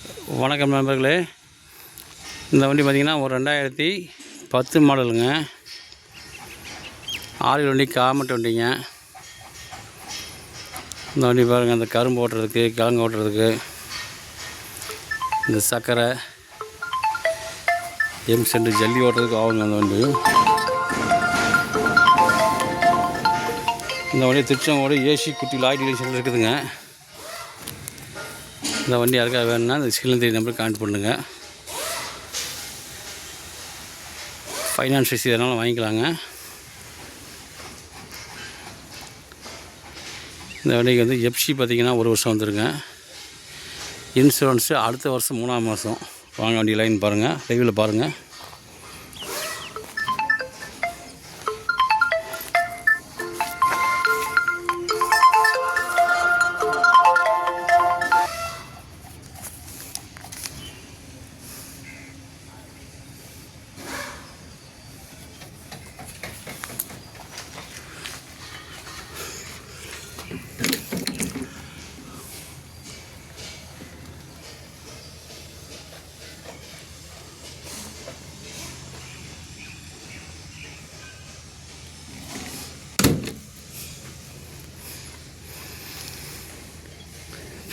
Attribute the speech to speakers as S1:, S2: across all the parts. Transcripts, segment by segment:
S1: வணக்கம் நண்பர்களே. இந்த வண்டி பார்த்திங்கன்னா ஒரு 2010 மாடலுங்க. ஆயில் வண்டி, காமெட் வண்டிங்க. இந்த வண்டி பாருங்கள், அந்த கரும்பு ஓட்டுறதுக்கு, கிழங்கு ஓட்டுறதுக்கு, இந்த சர்க்கரை M2 ஜல்லி ஓட்டுறதுக்கு ஆகுங்க அந்த வண்டி. இந்த வண்டி திருச்செங்கோடு ஏசி குட்டி லாய்ட் டீலர்ஷிப்பில் இருக்குதுங்க. இந்த வண்டி யாருக்காக வேணும்னா இந்த ஸ்கிரீனில் தெரிய நம்பருக்கு கான்டாக்ட் பண்ணுங்கள். ஃபைனான்ஸ் ஃபீஸ் எதனாலும் வாங்கிக்கலாங்க. இந்த வண்டிக்கு வந்து எஃப்சி பார்த்திங்கன்னா 1 வருஷம் வந்துருங்க. இன்சூரன்ஸு அடுத்த வருஷம் 3ஆம் மாதம். வாங்க வண்டி லைன் பாருங்கள், லைவில் பாருங்கள்.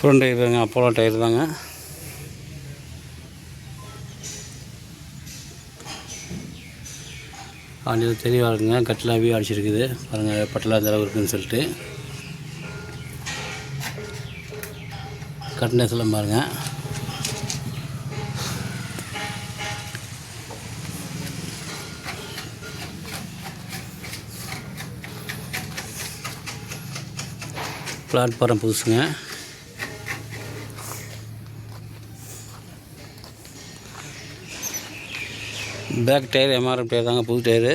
S1: ஃப்ரண்ட் டயர் தாங்க, அப்போலோ டயர் தாங்க. வண்டியில் தெளிவாக இருக்குங்க. கட்டிலாகவே அடிச்சிருக்குது பாருங்கள், பட்டெல்லாம் அந்த அளவு இருக்குதுன்னு சொல்லிட்டு. கட்னஸ்லாம் பாருங்கள். பிளாட்ஃபாரம் புதுசுங்க. பேக் டயர் எம்ஆர்எஃப் டயர் தாங்க, புது டயரு.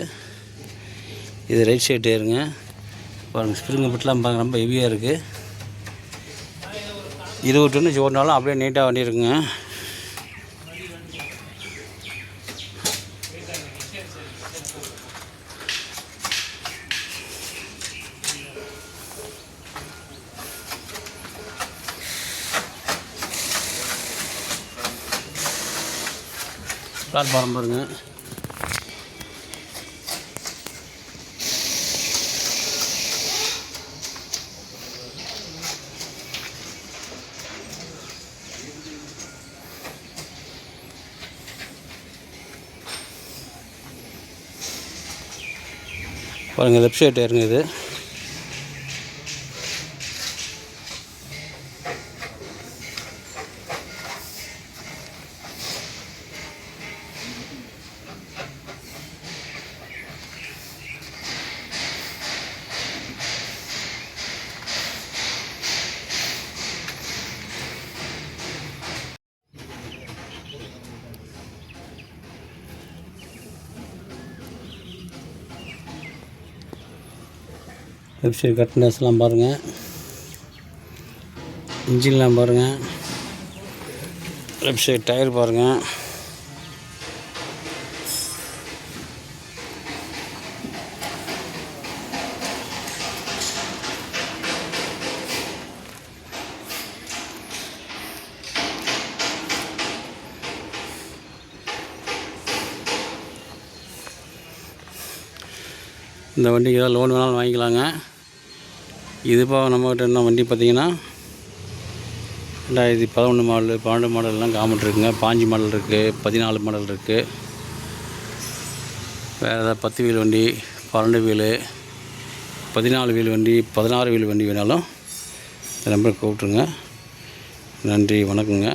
S1: இது ரைட் சைடு டயருங்க. பாருங்கள், ஸ்ப்ரிங்கு பட்டெலாம் பாருங்கள், ரொம்ப ஹெவியாக இருக்குது. 20 டன்னு ஓடினாலும் அப்படியே நீட்டாக வண்டி இருக்குங்க. பிளாட்ஃபாரம் பாருங்கள். பாருங்கள், லெஃப்ட் சைடு டயருங்க இது. லெஃப்ட் சைடு கட்னஸ்லாம் பாருங்கள். இன்ஜின்லாம் பாருங்கள். லெஃப்ட் சைடு டயர் பாருங்கள். இந்த வண்டிக்கு ஏதாவது லோன் வேணாலும் வாங்கிக்கலாங்க. இதுப்போ நம்மகிட்ட என்ன வண்டி பார்த்திங்கன்னா 2011 மாடல், 12 மாடல்லாம் காமெட் இருக்குங்க. 5 மாடல் இருக்குது, 14 மாடல் இருக்குது. வேறு ஏதாவது 10 வீல் வண்டி, 12 வீலு, 14 வீல் வண்டி, 16 வீல் வண்டி வேணாலும் இந்த நம்பருக்கு கூப்பிட்ருங்க. நன்றி, வணக்கங்க.